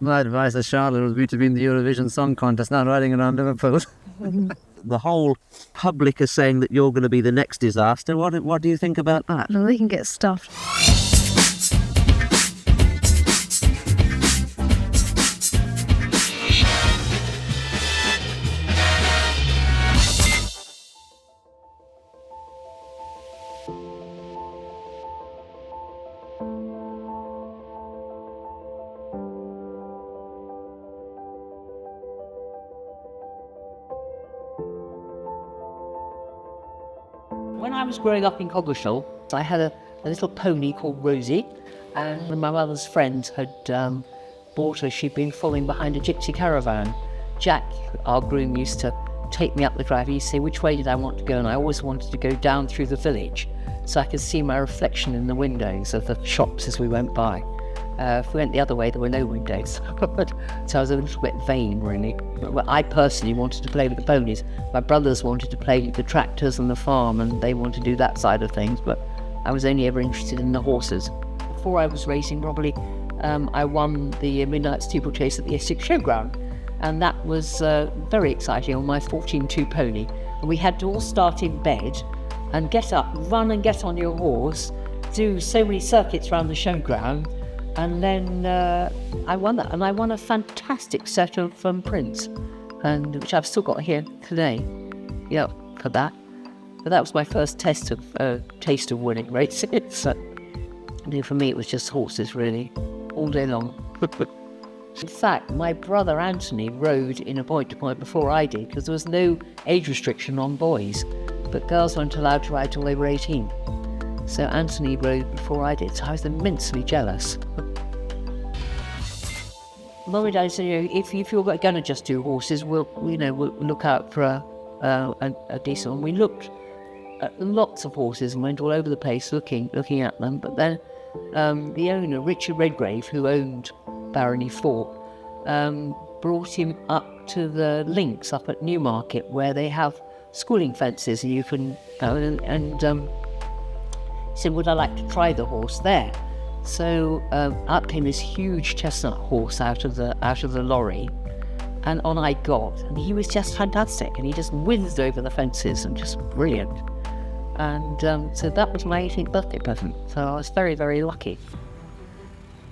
My advice to Charlotte would be to be in the Eurovision Song Contest, not riding around Liverpool. The whole public are saying that you're going to be the next disaster. What do you think about that? Well, they can get stuffed. When I was growing up in Coggeshall, I had a little pony called Rosie, and my mother's friends had bought her. She'd been following behind a gypsy caravan. Jack, our groom, used to take me up the drive. He'd say which way did I want to go, and I always wanted to go down through the village so I could see my reflection in the windows of the shops as we went by. If we went the other way, there were no windows. So I was a little bit vain, really. But I personally wanted to play with the ponies. My brothers wanted to play with the tractors and the farm, and they wanted to do that side of things, but I was only ever interested in the horses. Before I was racing, probably, I won the Midnight Steeplechase at the Essex Showground, and that was very exciting on my 14-2 pony. And we had to all start in bed and get up, run and get on your horse, do so many circuits around the showground. And then I won that, and I won a fantastic set of prints, and which I've still got here today. Yeah, for that. But that was my first taste of winning races. So, for me, it was just horses, really, all day long. In fact, my brother Anthony rode in a point-to-point before I did, because there was no age restriction on boys, but girls weren't allowed to ride till they were 18. So Anthony rode before I did, so I was immensely jealous. Mum and Dad said, if you're going to just do horses, we'll look out for a decent one. We looked at lots of horses and went all over the place looking at them. But then the owner, Richard Redgrave, who owned Barony Fort, brought him up to the links up at Newmarket, where they have schooling fences, and you can go he said, would I like to try the horse there? So up came this huge chestnut horse out of the lorry, and on I got, and he was just fantastic, and he just whizzed over the fences and just brilliant. And so that was my 18th birthday present. So I was very, very lucky.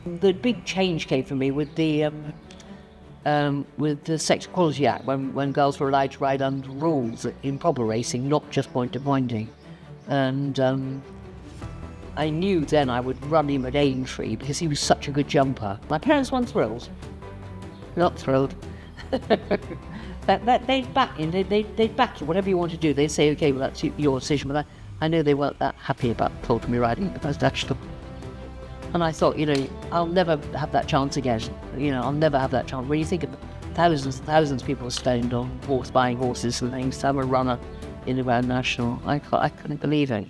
The big change came for me with the Sex Equality Act, when girls were allowed to ride under rules in proper racing, not just point-to-pointing. And I knew then I would run him at Aintree because he was such a good jumper. My parents weren't thrilled. Not thrilled. They'd back you. They'd back you. Whatever you want to do, they'd say, okay, well, that's your decision. But I know they weren't that happy about told me riding the first national. And I thought, I'll never have that chance again. I'll never have that chance. When you think of thousands and thousands of people spend on buying horses and things to have a runner in the Grand National, I couldn't believe it.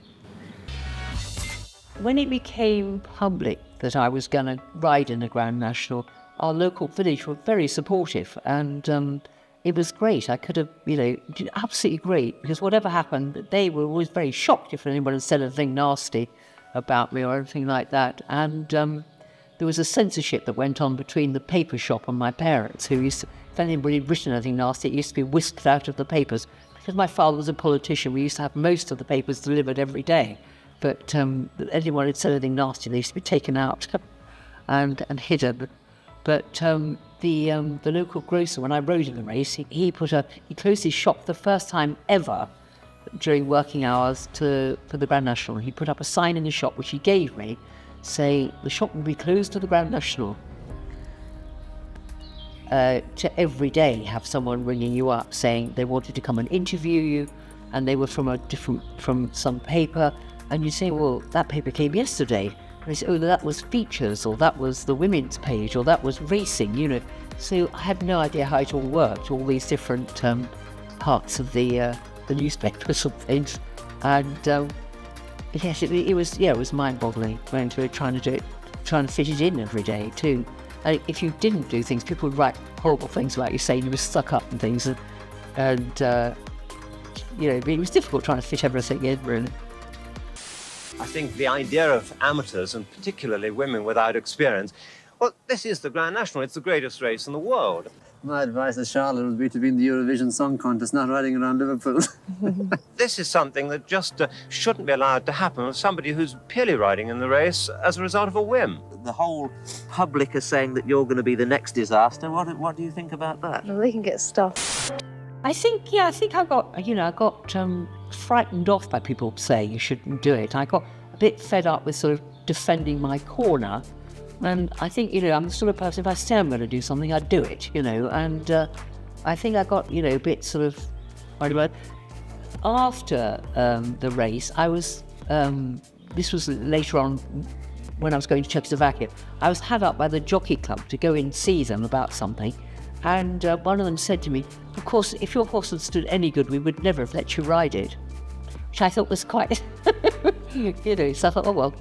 When it became public that I was going to ride in the Grand National, our local village were very supportive, and it was great. I could have, absolutely great, because whatever happened, they were always very shocked if anyone had said anything nasty about me or anything like that. And there was a censorship that went on between the paper shop and my parents, who used to, if anybody had written anything nasty, it used to be whisked out of the papers. Because my father was a politician, we used to have most of the papers delivered every day. But anyone who said anything nasty, they used to be taken out and hidden. But the local grocer, when I rode in the race, he closed his shop the first time ever during working hours for the Grand National. He put up a sign in the shop, which he gave me, saying the shop will be closed to the Grand National. To every day have someone ringing you up saying they wanted to come and interview you, and they were from some paper. And you say, well, that paper came yesterday. And they say, oh, that was features, or that was the women's page, or that was racing, So I had no idea how it all worked, all these different parts of the newspapers and things. And yes, it was mind-boggling going to it, trying to fit it in every day too. If you didn't do things, people would write horrible things about you, saying you were stuck up and things, and it was difficult trying to fit everything in, really. I think the idea of amateurs, and particularly women without experience, Well, this is the Grand National. It's the greatest race in the world. My advice to Charlotte would be to be in the Eurovision Song Contest, not riding around Liverpool. This is something that just shouldn't be allowed to happen with somebody who's purely riding in the race as a result of a whim. The whole public are saying that you're going to be the next disaster. What do you think about that? Well, they can get stuff. I think I got frightened off by people saying you shouldn't do it. I got a bit fed up with sort of defending my corner. And I think, I'm the sort of person, if I say I'm going to do something, I'd do it, And I think I got, a bit sort of worried about it. After the race, I was, this was later on when I was going to Czechoslovakia, I was had up by the jockey club to go and see them about something. And one of them said to me, of course, if your horse had stood any good, we would never have let you ride it. Which I thought was quite, so I thought, oh, well.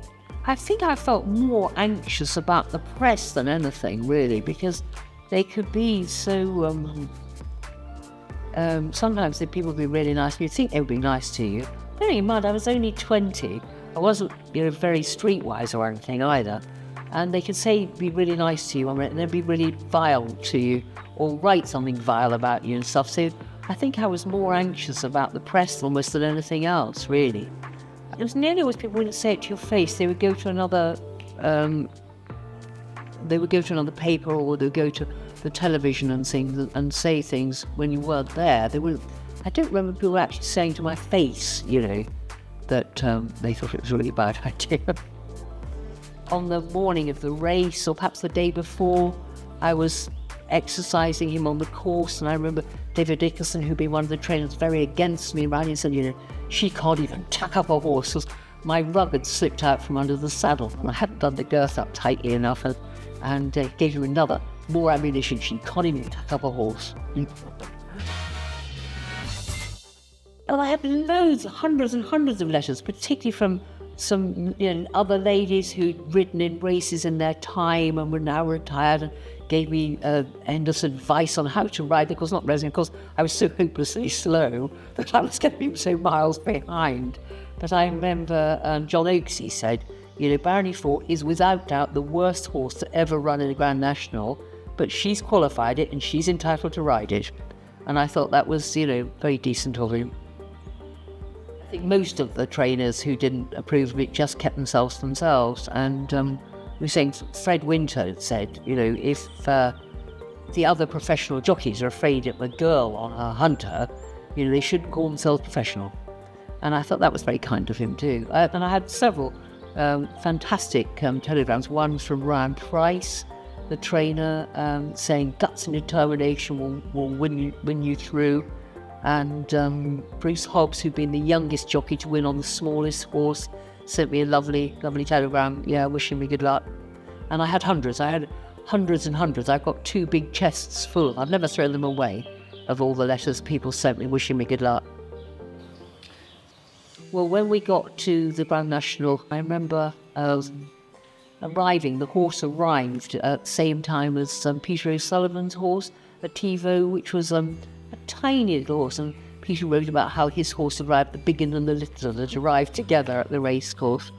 I think I felt more anxious about the press than anything, really, because they could be so, sometimes the people would be really nice, you'd think they would be nice to you. Bearing in mind, I was only 20, I wasn't, very streetwise or anything either, and they could be really nice to you, and they'd be really vile to you, or write something vile about you and stuff, so I think I was more anxious about the press almost than anything else, really. It was nearly always people wouldn't say it to your face. They would go to another, paper, or they would go to the television and things and say things when you weren't there. I don't remember people actually saying to my face, that they thought it was a really bad idea. On the morning of the race, or perhaps the day before, I was exercising him on the course, and I remember David Dickerson, who'd been one of the trainers, very against me, right? He said, she can't even tack up a horse, because my rug had slipped out from under the saddle, and I hadn't done the girth up tightly enough, and gave him more ammunition. She can't even tack up a horse. And I had loads, hundreds and hundreds of letters, particularly from some other ladies who'd ridden in races in their time and were now retired, and gave me endless advice on how to ride. Of course, not racing. Of course, I was so hopelessly slow that I was getting so miles behind. But I remember John Oakesy said, Barony Fort is without doubt the worst horse to ever run in a Grand National, but she's qualified it and she's entitled to ride it. And I thought that was, very decent of him. I think most of the trainers who didn't approve of it just kept themselves to themselves. And we were saying, Fred Winter said, if the other professional jockeys are afraid of a girl on a hunter, they shouldn't call themselves professional. And I thought that was very kind of him too. And I had several fantastic telegrams. One from Ryan Price, the trainer, saying guts and determination will win you through. And Bruce Hobbs, who'd been the youngest jockey to win on the smallest horse, sent me a lovely telegram, wishing me good luck. And I had hundreds and hundreds. I've got 2 big chests full. I've never thrown them away, of all the letters people sent me wishing me good luck. Well, when we got to the Grand National, I remember arriving. The horse arrived at the same time as Peter O'Sullivan's horse, a Tivo, which was a tiny little horse, and Peter wrote about how his horse arrived, the big and the little, that arrived together at the racecourse.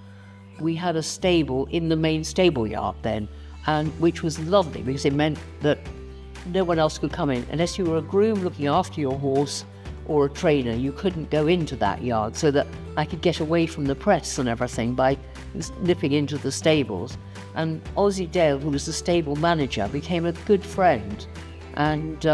We had a stable in the main stable yard then, and which was lovely because it meant that no one else could come in. Unless you were a groom looking after your horse or a trainer, you couldn't go into that yard, so that I could get away from the press and everything by nipping into the stables. And Ozzie Dale, who was the stable manager, became a good friend, and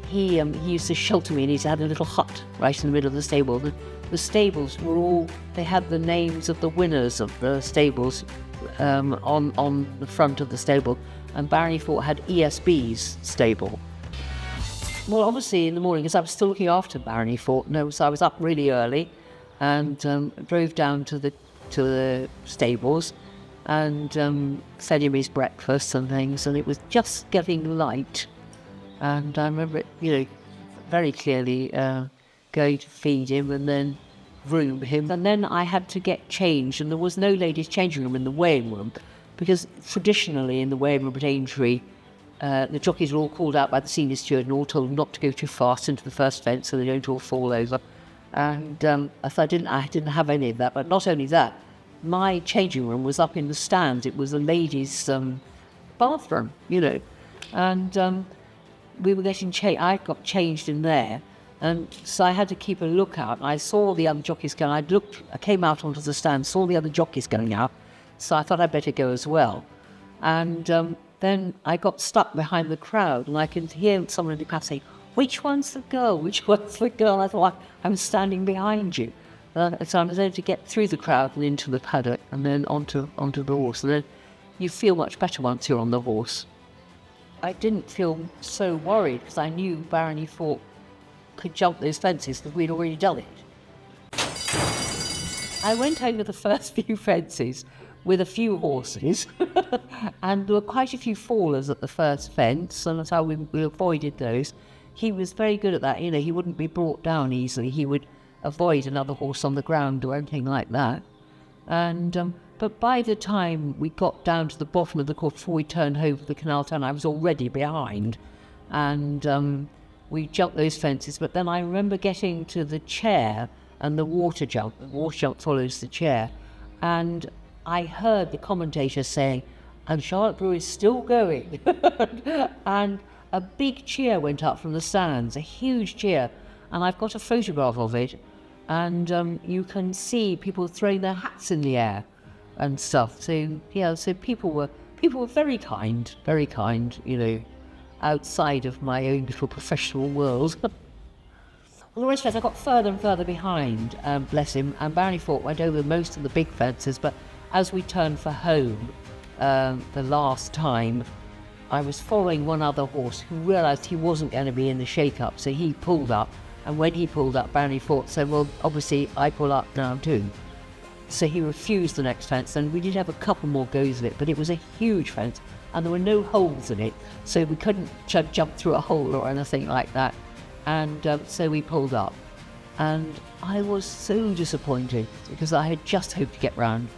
he used to shelter me, and he had a little hut right in the middle of the stable. The stables were they had the names of the winners of the stables on the front of the stable, and Barony Fort had ESB's stable. Well, obviously in the morning, because I was still looking after Barony Fort, so I was up really early and drove down to the stables and fed him his breakfast and things, and it was just getting light. And I remember it, very clearly going to feed him and then groom him. And then I had to get changed, and there was no ladies' changing room in the weighing room, because traditionally in the weighing room at Aintree, the jockeys were all called out by the senior steward and all told not to go too fast into the first fence so they don't all fall over. And I thought I didn't have any of that. But not only that, my changing room was up in the stands. It was a ladies' bathroom, and we were getting changed. I got changed in there, and so I had to keep a lookout. I saw the other jockeys going. I came out onto the stand, saw the other jockeys going out, so I thought I'd better go as well. And then I got stuck behind the crowd, and I could hear someone in the crowd say, "Which one's the girl? Which one's the girl?" I thought, I'm standing behind you. So I was able to get through the crowd and into the paddock, and then onto the horse. And then you feel much better once you're on the horse. I didn't feel so worried because I knew Barony Fort could jump those fences because we'd already done it. I went over the first few fences with a few horses, and there were quite a few fallers at the first fence, and that's how we avoided those. He was very good at that. He wouldn't be brought down easily. He would avoid another horse on the ground or anything like that. And but by the time we got down to the bottom of the course, before we turned over the canal turn, I was already behind, and we jumped those fences. But then I remember getting to the chair and the water jump. The water jump follows the chair, and I heard the commentator saying, "And Charlotte Brew is still going," and a big cheer went up from the stands, a huge cheer, and I've got a photograph of it, and you can see people throwing their hats in the air and stuff. So yeah, so people were very kind, outside of my own little professional world. Well, the rest of us, I got further and further behind, bless him, and Barony Fort went over most of the big fences, but as we turned for home the last time, I was following one other horse who realised he wasn't going to be in the shake-up, so he pulled up, and when he pulled up, Barony Fort said, "Well, obviously I pull up now too." So he refused the next fence, and we did have a couple more goes of it, but it was a huge fence, and there were no holes in it, so we couldn't jump through a hole or anything like that, and so we pulled up. And I was so disappointed, because I had just hoped to get round.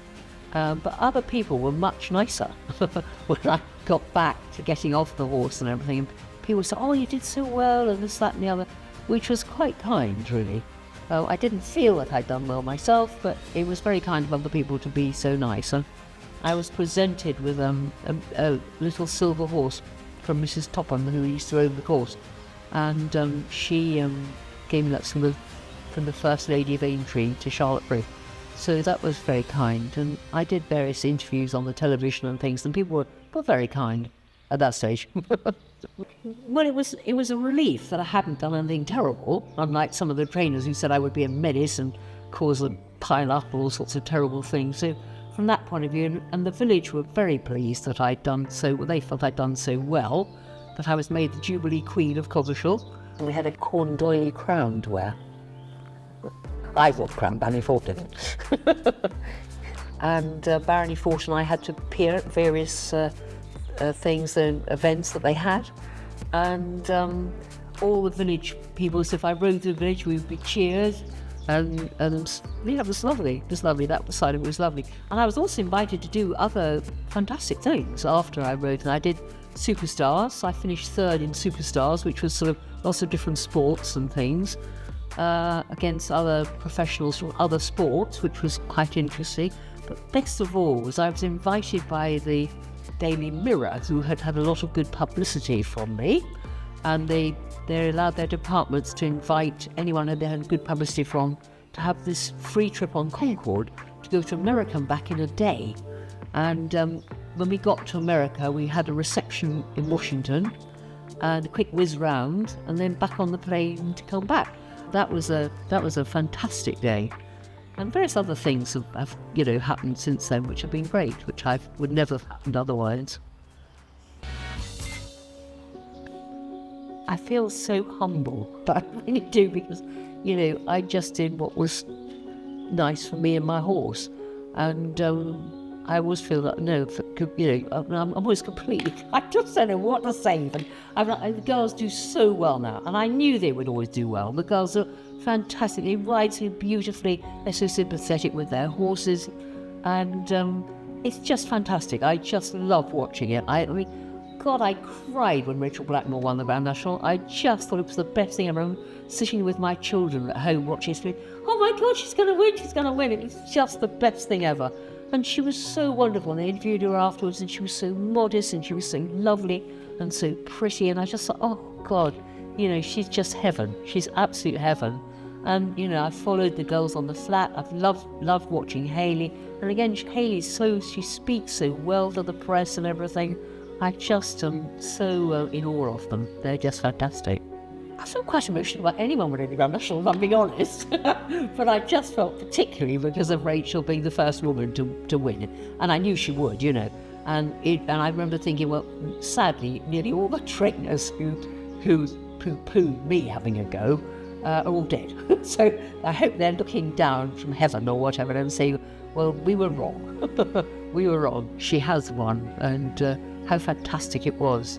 But other people were much nicer when I got back to getting off the horse and everything. And people said, "Oh, you did so well," and this, that and the other, which was quite kind, really. I didn't feel that I'd done well myself, but it was very kind of other people to be so nice. And I was presented with a little silver horse from Mrs. Topham, who used to own the course. And she gave me that from the First Lady of Aintree to Charlotte Brew. So that was very kind, and I did various interviews on the television and things, and people were very kind at that stage. Well, it was a relief that I hadn't done anything terrible, unlike some of the trainers who said I would be a menace and cause a pile up all sorts of terrible things. So from that point of view, and the village were very pleased that I'd done so well. They felt I'd done so well that I was made the Jubilee Queen of Coggeshall. And we had a corn doily crown to wear. I wore the crown, Barony Fort didn't. And Barony Fort and I had to appear at various things and events that they had. And all the village people, so if I rode through the village, we would be cheered. And yeah, it was lovely. It was lovely. That side of it was lovely. And I was also invited to do other fantastic things after I rode. And I did Superstars. I finished third in Superstars, which was sort of lots of different sports and things. Against other professionals from other sports, which was quite interesting. But best of all was I was invited by the Daily Mirror, who had had a lot of good publicity from me, and they allowed their departments to invite anyone who they had good publicity from to have this free trip on Concorde to go to America and back in a day. And when we got to America, we had a reception in Washington and a quick whiz round, and then back on the plane to come back. That was a fantastic day, and various other things have happened since then, which have been great, which would never have happened otherwise. I feel so humble, but I really do, because I just did what was nice for me and my horse, and I always feel that I'm always completely. I just don't know what to say. The girls do so well now, and I knew they would always do well. The girls are fantastic. They ride so beautifully. They're so sympathetic with their horses, and it's just fantastic. I just love watching it. I mean, God, I cried when Rachel Blackmore won the Grand National. I just thought it was the best thing ever. I'm sitting with my children at home watching it. Oh my God, she's going to win! She's going to win! It's just the best thing ever. And she was so wonderful. And they interviewed her afterwards, and she was so modest, and she was so lovely and so pretty. And I just thought, oh God, you know, she's just heaven. She's absolute heaven. And, you know, I followed the girls on the flat. I've loved watching Hayley. And again, she speaks so well to the press and everything. I just am so in awe of them. They're just fantastic. I feel quite emotional about anyone winning the Grand National, if I'm being honest. But I just felt particularly because of Rachel being the first woman to win. And I knew she would, you know. And I remember thinking, well, sadly, nearly all the trainers who poo-pooed me having a go are all dead. So I hope they're looking down from heaven or whatever and saying, well, we were wrong. We were wrong. She has won, and how fantastic it was.